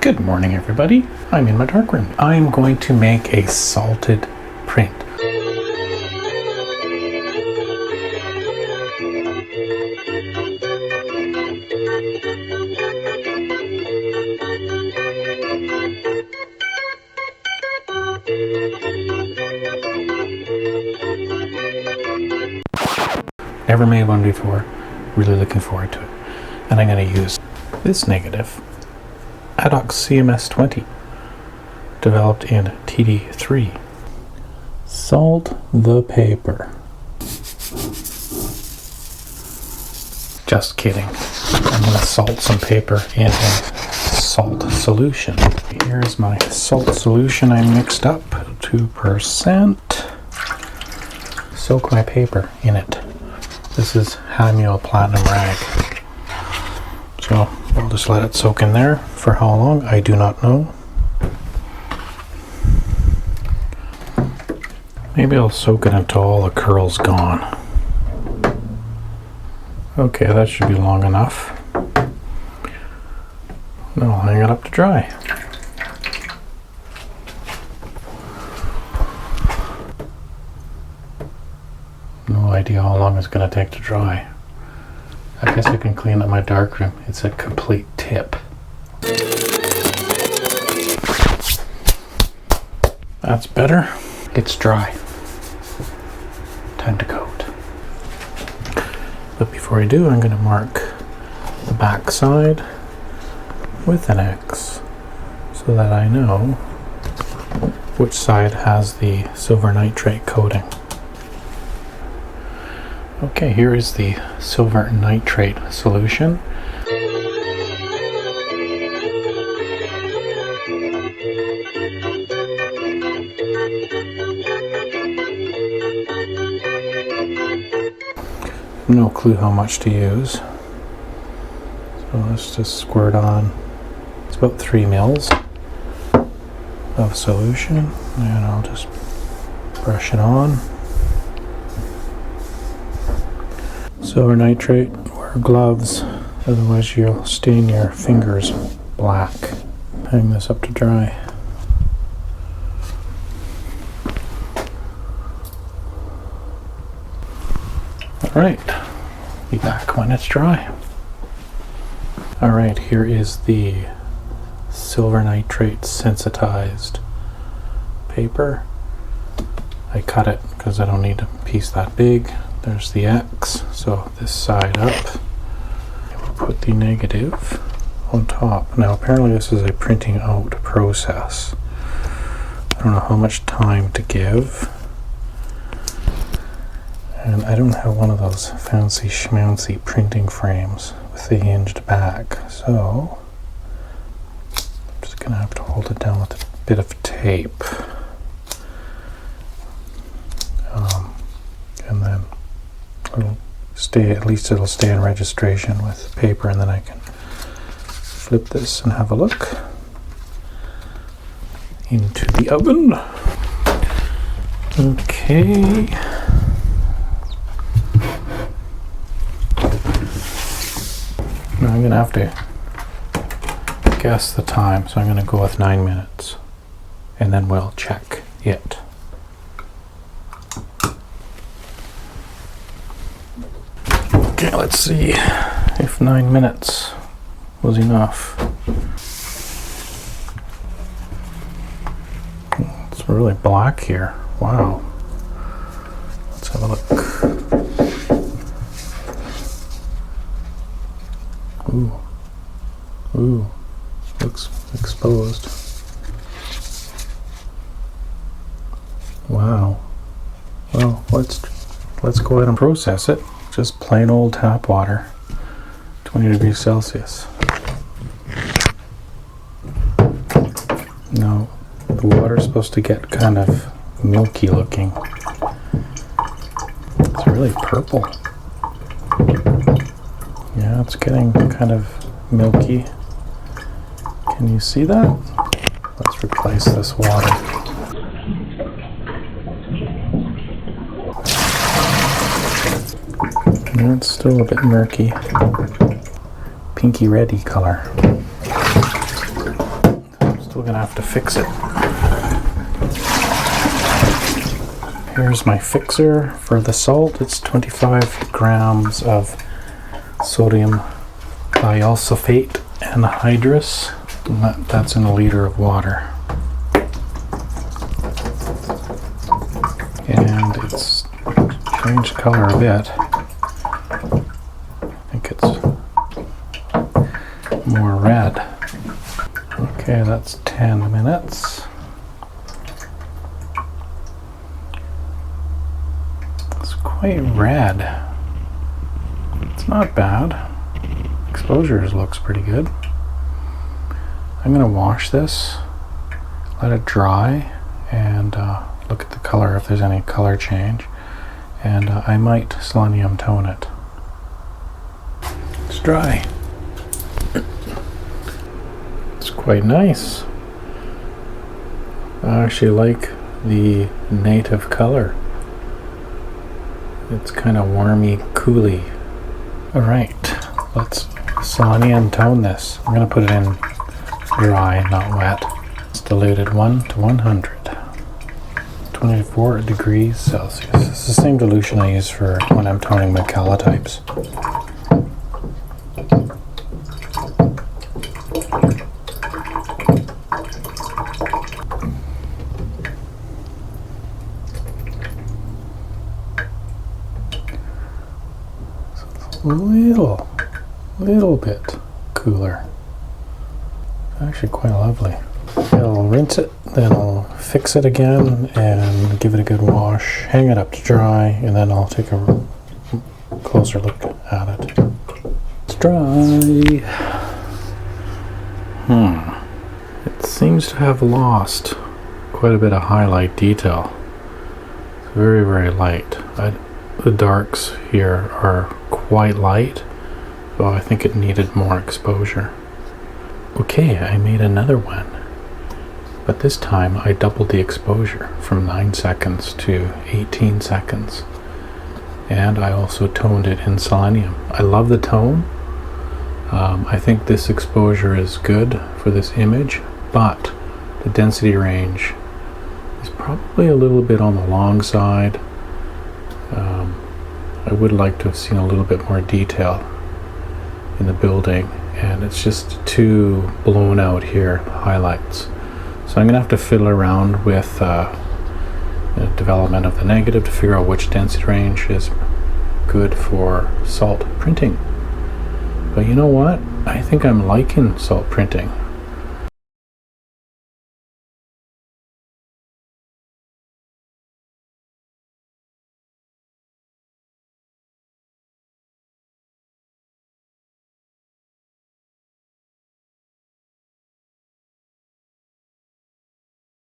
Good morning, everybody. I'm in my darkroom. I'm going to make a salted print. Never made one before. Really looking forward to it. And I'm going to use this negative. Adox CMS20, developed in TD3. Salt the paper. Just kidding. I'm going to salt some paper in a salt solution. Here's my salt solution I mixed up, 2%. Soak my paper in it. This is Hamill Platinum Rag. So I'll just let it soak in there. For how long, I do not know. Maybe I'll soak it until all the curl's gone. Okay, that should be long enough. Now I'll hang it up to dry. No idea how long it's going to take to dry. I guess I can clean up my darkroom. It's a complete tip. That's better. It's dry. Time to coat. But before I do, I'm going to mark the back side with an X so that I know which side has the silver nitrate coating. Okay, here is the silver nitrate solution. No clue how much to use. So let's just squirt on. It's about 3 mils of solution, and I'll just brush it on. Silver nitrate, wear gloves, otherwise you'll stain your fingers black. Hang this up to dry. Alright, be back when it's dry. Alright, here is the silver nitrate sensitized paper. I cut it because I don't need a piece that big. There's the X, so this side up. We'll put the negative on top. Now apparently this is a printing out process. I don't know how much time to give. And I don't have one of those fancy schmancy printing frames with the hinged back, so I'm just gonna have to hold it down with a bit of tape. And then it'll stay, at least it'll stay in registration with paper, and then I can flip this and have a look into the oven. Okay. Now I'm gonna have to guess the time, so I'm gonna go with 9 minutes, and then we'll check it. Okay, let's see if 9 minutes was enough. It's really black here. Wow. Let's have a look. Ooh, looks exposed. Wow. Well, let's go ahead and process it. Just plain old tap water, 20 degrees Celsius. Now, the water's supposed to get kind of milky looking. It's really purple. Yeah, it's getting kind of milky. Can you see that? Let's replace this water. And it's still a bit murky. Pinky reddy color. Still gonna have to fix it. Here's my fixer for the salt. It's 25 grams of sodium thiosulfate anhydrous. And that's in a liter of water. And it's changed color a bit. I think it's more red. Okay, that's 10 minutes. It's quite red. It's not bad. Exposures looks pretty good. I'm going to wash this, let it dry, and look at the color if there's any color change. And I might selenium tone it. It's dry. It's quite nice. I actually like the native color. It's kind of warmy, cooly. Alright, let's selenium tone this. I'm going to put it in dry, not wet. It's diluted 1 to 100. 24 degrees Celsius. It's the same dilution I use for when I'm toning my calotypes. Little bit cooler. Actually quite lovely. I'll rinse it, then I'll fix it again and give it a good wash, hang it up to dry, and then I'll take a closer look at it. It's dry. It seems to have lost quite a bit of highlight detail. It's very, very light. The darks here are quite light, so I think it needed more exposure. Okay, I made another one, but this time I doubled the exposure from 9 seconds to 18 seconds, and I also toned it in selenium. I love the tone. I think this exposure is good for this image, but the density range is probably a little bit on the long side. I would like to have seen a little bit more detail in the building, and it's just too blown out here, highlights. So I'm gonna have to fiddle around with the development of the negative to figure out which density range is good for salt printing. But you know what? I think I'm liking salt printing.